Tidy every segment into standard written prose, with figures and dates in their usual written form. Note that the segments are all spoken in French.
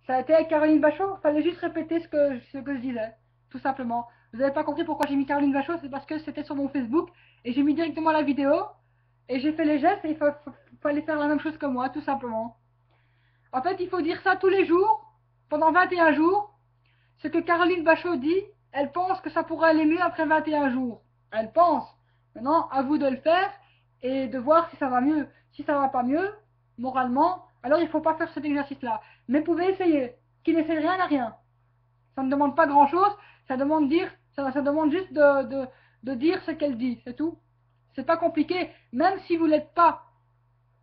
Ça a été avec Caroline Bachot, fallait juste répéter ce que je disais, tout simplement. Vous n'avez pas compris pourquoi j'ai mis Caroline Bachot, c'est parce que c'était sur mon Facebook et j'ai mis directement la vidéo et j'ai fait les gestes et fallait faire la même chose que moi, tout simplement. En fait, il faut dire ça tous les jours, pendant 21 jours. Ce que Caroline Bachot dit, elle pense que ça pourrait aller mieux après 21 jours. Elle pense. Maintenant, à vous de le faire et de voir si ça va mieux. Si ça va pas mieux, moralement, alors il ne faut pas faire cet exercice-là. Mais vous pouvez essayer. Qui n'essaie rien n'a rien. Ça ne demande pas grand-chose. Ça demande juste de dire ce qu'elle dit. C'est tout. C'est pas compliqué. Même si vous l'êtes pas.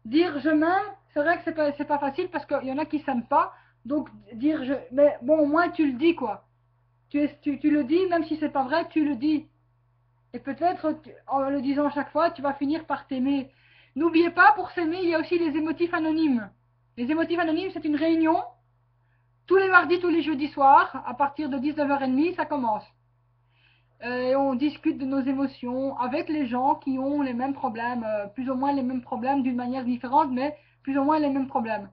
Dire je m'aime, c'est vrai que c'est pas facile parce qu'il y en a qui s'aiment pas. Donc dire je. Mais bon, au moins tu le dis quoi. Tu le dis, même si c'est pas vrai, tu le dis. Et peut-être, en le disant chaque fois, tu vas finir par t'aimer. N'oubliez pas, pour s'aimer, il y a aussi les émotifs anonymes. Les émotifs anonymes, c'est une réunion. Tous les mardis, tous les jeudis soirs, à partir de 19h30, ça commence. Et on discute de nos émotions avec les gens qui ont les mêmes problèmes, plus ou moins les mêmes problèmes d'une manière différente, mais plus ou moins les mêmes problèmes.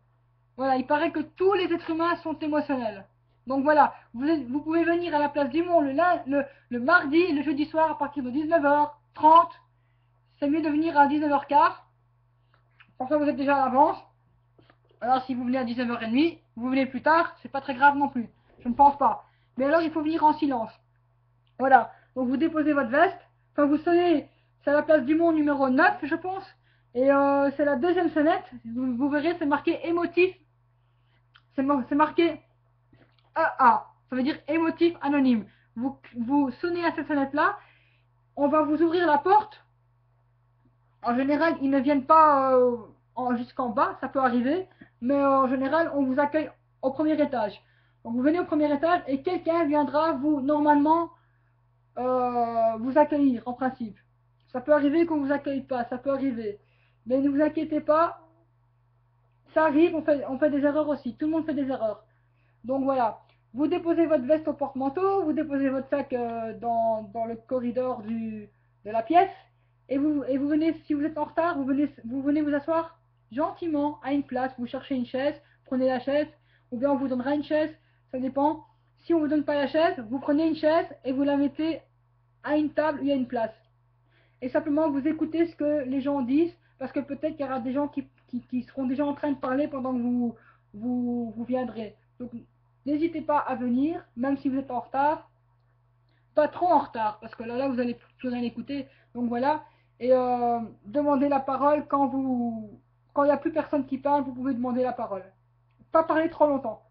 Voilà, il paraît que tous les êtres humains sont émotionnels. Donc voilà, vous pouvez venir à la place du monde le mardi et le jeudi soir à partir de 19h30. C'est mieux de venir à 19h15. Pour ça, vous êtes déjà à l'avance. Alors, si vous venez à 19h30, vous venez plus tard, c'est pas très grave non plus. Je ne pense pas. Mais alors, il faut venir en silence. Voilà. Donc, vous déposez votre veste. Enfin, vous sonnez. C'est à la place du monde numéro 9, je pense. Et c'est la deuxième sonnette. Vous verrez, c'est marqué émotif. C'est marqué EA, ça veut dire émotif anonyme. Vous sonnez à cette sonnette-là, on va vous ouvrir la porte. En général, ils ne viennent pas jusqu'en bas, ça peut arriver, mais en général, on vous accueille au premier étage. Donc vous venez au premier étage et quelqu'un viendra vous, normalement, vous accueillir, en principe. Ça peut arriver qu'on ne vous accueille pas, ça peut arriver. Mais ne vous inquiétez pas, ça arrive, on fait des erreurs aussi, tout le monde fait des erreurs. Donc voilà, vous déposez votre veste au porte-manteau, vous déposez votre sac dans le corridor de la pièce, et vous venez, si vous êtes en retard, vous venez vous asseoir gentiment à une place, vous cherchez une chaise, prenez la chaise, ou bien on vous donnera une chaise, ça dépend. Si on ne vous donne pas la chaise, vous prenez une chaise et vous la mettez à une table où il y a une place. Et simplement vous écoutez ce que les gens disent, parce que peut-être qu'il y aura des gens qui seront déjà en train de parler pendant que vous viendrez. Donc n'hésitez pas à venir, même si vous êtes en retard, pas trop en retard, parce que là vous allez plus rien écouter. Donc voilà, et demandez la parole quand il n'y a plus personne qui parle, vous pouvez demander la parole. Pas parler trop longtemps.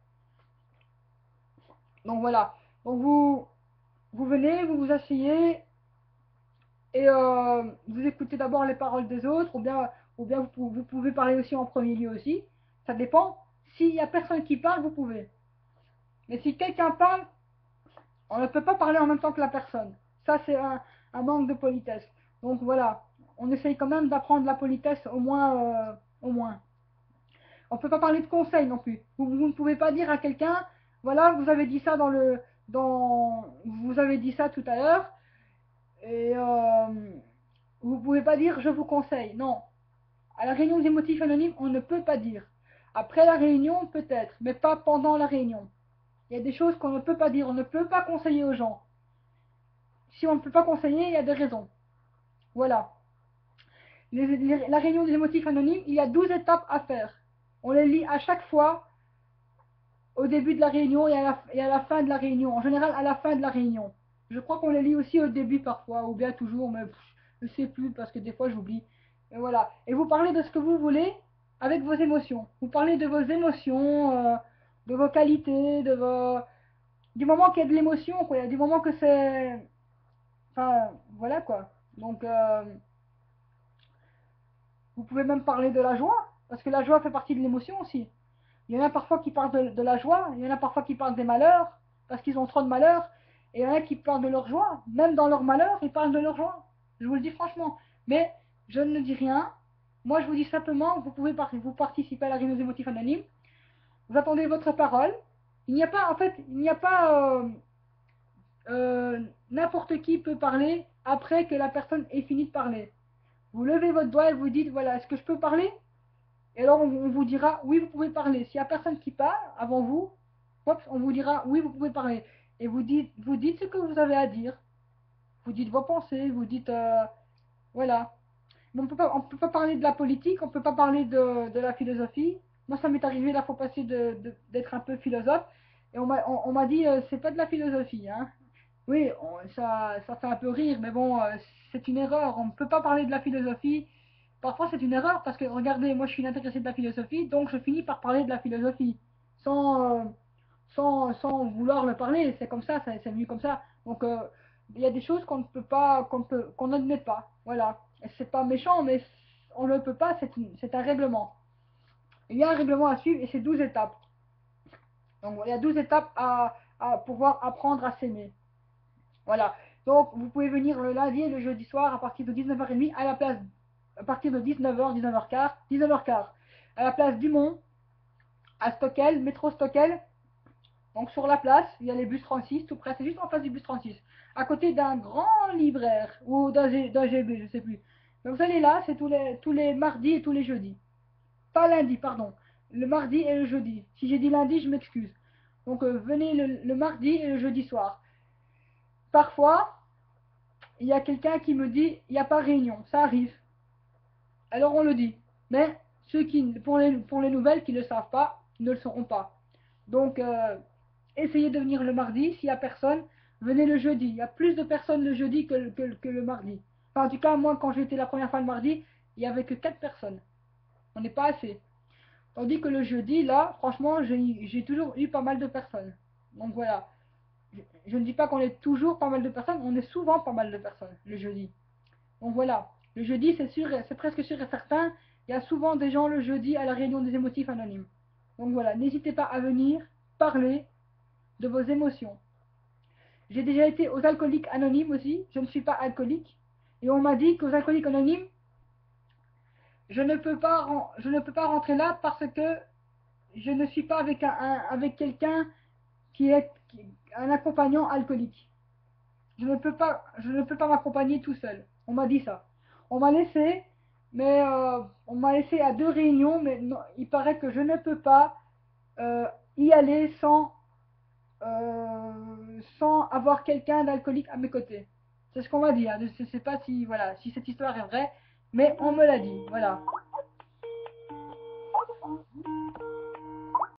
Donc voilà, donc vous venez, vous vous asseyez, et vous écoutez d'abord les paroles des autres, ou bien vous pouvez parler aussi en premier lieu aussi. Ça dépend. S'il n'y a personne qui parle, vous pouvez. Mais si quelqu'un parle, on ne peut pas parler en même temps que la personne. Ça, c'est un manque de politesse. Donc voilà, on essaye quand même d'apprendre la politesse au moins. Au moins. On ne peut pas parler de conseils non plus. Vous ne pouvez pas dire à quelqu'un, voilà, vous avez dit ça vous avez dit ça tout à l'heure, et vous ne pouvez pas dire je vous conseille. Non. À la réunion des motifs anonymes, on ne peut pas dire. Après la réunion, peut-être, mais pas pendant la réunion. Il y a des choses qu'on ne peut pas dire, on ne peut pas conseiller aux gens. Si on ne peut pas conseiller, il y a des raisons. Voilà. La réunion des motifs anonymes, il y a 12 étapes à faire. On les lit à chaque fois, au début de la réunion et à la fin de la réunion. En général, à la fin de la réunion. Je crois qu'on les lit aussi au début parfois, ou bien toujours, mais je ne sais plus parce que des fois j'oublie. Et voilà. Et vous parlez de ce que vous voulez avec vos émotions. Vous parlez de vos émotions, de vos qualités, du moment qu'il y a de l'émotion, quoi. Du moment que c'est. Enfin, voilà quoi. Donc, vous pouvez même parler de la joie, parce que la joie fait partie de l'émotion aussi. Il y en a parfois qui parlent de la joie, il y en a parfois qui parlent des malheurs, parce qu'ils ont trop de malheurs, et il y en a qui parlent de leur joie. Même dans leur malheur, ils parlent de leur joie. Je vous le dis franchement. Mais je ne dis rien. Moi, je vous dis simplement, vous pouvez vous participer à la réunion émotive anonyme. Vous attendez votre parole. Il n'y a pas, en fait, il n'y a pas n'importe qui peut parler après que la personne ait fini de parler. Vous levez votre doigt et vous dites, voilà, est-ce que je peux parler? Et alors on vous dira, oui, vous pouvez parler. S'il n'y a personne qui parle avant vous, hop, on vous dira oui, vous pouvez parler. Et vous dites ce que vous avez à dire. Vous dites vos pensées, vous dites voilà. Mais on peut pas parler de la politique, on peut pas parler de la philosophie. Moi, ça m'est arrivé la fois passée d'être un peu philosophe. Et on m'a dit, c'est pas de la philosophie, hein. Oui, ça fait un peu rire, mais bon, c'est une erreur. On ne peut pas parler de la philosophie. Parfois, c'est une erreur parce que, regardez, moi, je suis une intéressée de la philosophie, donc je finis par parler de la philosophie sans, sans vouloir le parler. C'est comme ça, c'est venu comme ça. Donc, il y a des choses qu'on ne peut pas, qu'on n'admet pas. Voilà. Et c'est pas méchant, mais on ne le peut pas, c'est un règlement. Il y a un règlement à suivre et c'est 12 étapes. Donc, il y a 12 étapes à pouvoir apprendre à s'aimer. Voilà. Donc, vous pouvez venir le lundi et le jeudi soir à partir de 19h30 à la place, à partir de 19h, 19h15, 19h15, à la place du Mont, à Stockel, métro Stockel. Donc, sur la place, il y a les bus 36, tout près, c'est juste en face du bus 36, à côté d'un grand libraire ou d'un GB, je sais plus. Donc, vous allez là, c'est tous les mardis et tous les jeudis. Pas lundi, pardon. Le mardi et le jeudi. Si j'ai dit lundi, je m'excuse. Donc, venez le mardi et le jeudi soir. Parfois, il y a quelqu'un qui me dit il n'y a pas réunion, ça arrive. Alors on le dit. Mais ceux qui, pour les nouvelles qui ne le savent pas, ne le sauront pas. Donc essayez de venir le mardi. S'il n'y a personne, venez le jeudi. Il y a plus de personnes le jeudi que le mardi. Enfin, en tout cas, moi, quand j'ai été la première fois le mardi, il n'y avait que 4 personnes. On n'est pas assez. Tandis que le jeudi, là, franchement, j'ai toujours eu pas mal de personnes. Donc voilà. Je ne dis pas qu'on est toujours pas mal de personnes, on est souvent pas mal de personnes le jeudi. Donc voilà, le jeudi c'est sûr, c'est presque sûr et certain, il y a souvent des gens le jeudi à la réunion des émotifs anonymes. Donc voilà, n'hésitez pas à venir parler de vos émotions. J'ai déjà été aux alcooliques anonymes aussi, je ne suis pas alcoolique, et on m'a dit qu'aux alcooliques anonymes, je ne peux pas rentrer là parce que je ne suis pas avec, avec quelqu'un qui est un accompagnant alcoolique. Je ne peux pas m'accompagner tout seul. On m'a dit ça. On m'a laissé, mais on m'a laissé à 2 réunions, mais non, il paraît que je ne peux pas y aller sans avoir quelqu'un d'alcoolique à mes côtés. C'est ce qu'on m'a dit, hein. Je ne sais pas si, voilà, si cette histoire est vraie, mais on me l'a dit, voilà.